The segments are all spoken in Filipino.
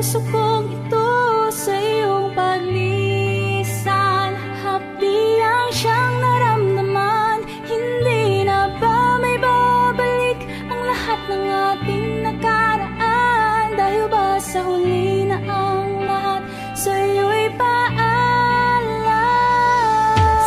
puso kong ito sa iyong paglisan. Hapdi ang siyang naramdaman, hindi na ba may babalik ang lahat ng ating nakaraan? Dahil ba sa huli na ang lahat sa iyo'y paalam?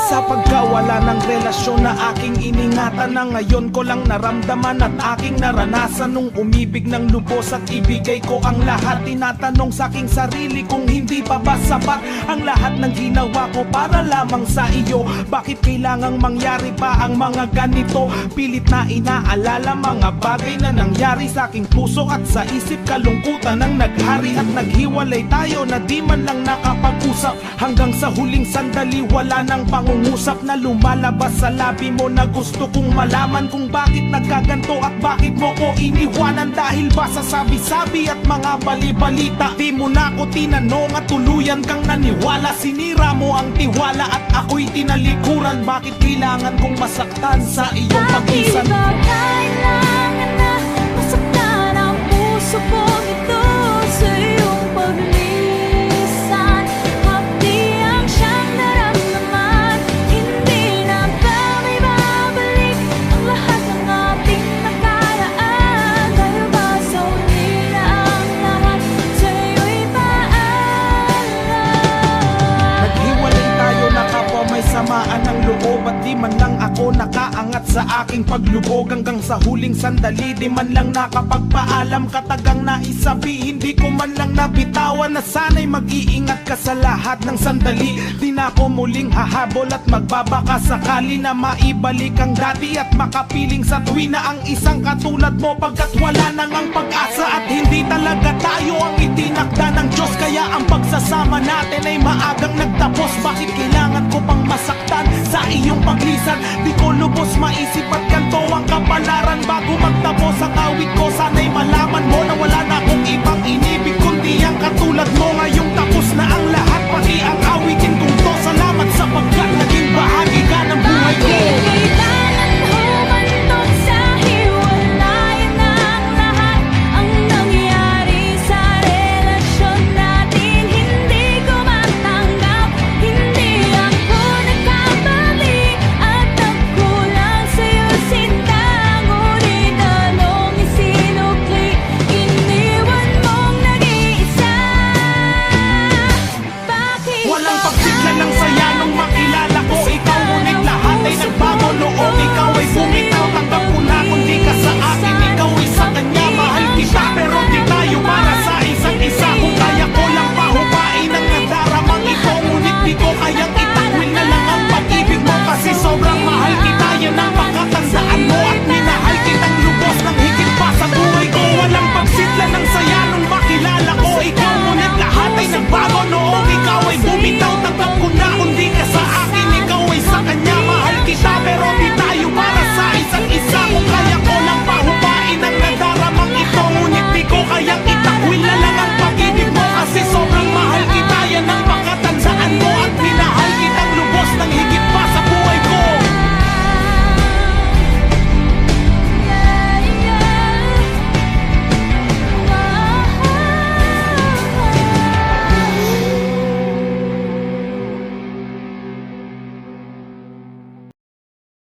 Sa pagkawala ng relasyon na aking iningatan, na ngayon ko lang naramdaman at aking naranasan. Nung umibig ng lubos at ibigay ko ang lahat, tinatanong sa aking sarili kung hindi pa ba sapat ang lahat ng ginawa ko para lamang sa iyo. Bakit kailangang mangyari pa ang mga ganito? Pilit na inaalala mga bagay na nangyari sa aking puso at sa isip. Kalungkutan ang naghari at naghiwalay tayo na di man lang nakapag-usap. Hanggang sa huling sandali wala nang pangungusap na lumalabas sa labi mo, na gusto kong malaman kung bakit nagkaganto at bakit mo ko iniwanan. Dahil ba sa sabi-sabi at mga bali-balita, di mo na ko tinanong at tuluyan kang naniwala. Sinira mo ang tiwala at ako'y tinalikuran. Bakit kailangan kong masaktan sa iyong pagisan? Bakit ba kailangan na masaktan ang puso kong ito sa iyong paglisan? Hapdi ang siyang naramdaman, hindi na ba may babalik ang lahat ng ating nakaraan? Dahil ba sa huli na ang lahat sa iyo'y paalam? Naghiwalay tayo na kapwa may samaan ng loob, at di man lang ako nakaangat sa aking paglubog. Hanggang sa huling sandali di man lang nakapagpaalam. Katagang naisabi, hindi ko man lang nabitawan na sana'y mag-iingat ka sa lahat ng sandali. Di na ako muling hahabol at magbabaka sakali na maibalik ang dati at makapiling sa tuwina ang isang katulad mo, pagkat wala nang ang pag-asa at hindi talaga tayo ang itinakda ng Diyos. Kaya ang pagsasama natin ay maagang nagtapos. Bakit kailangan ko pang masaktan sa iyong paglisan? Di ko lubos maisip at ganto ang kapalaran.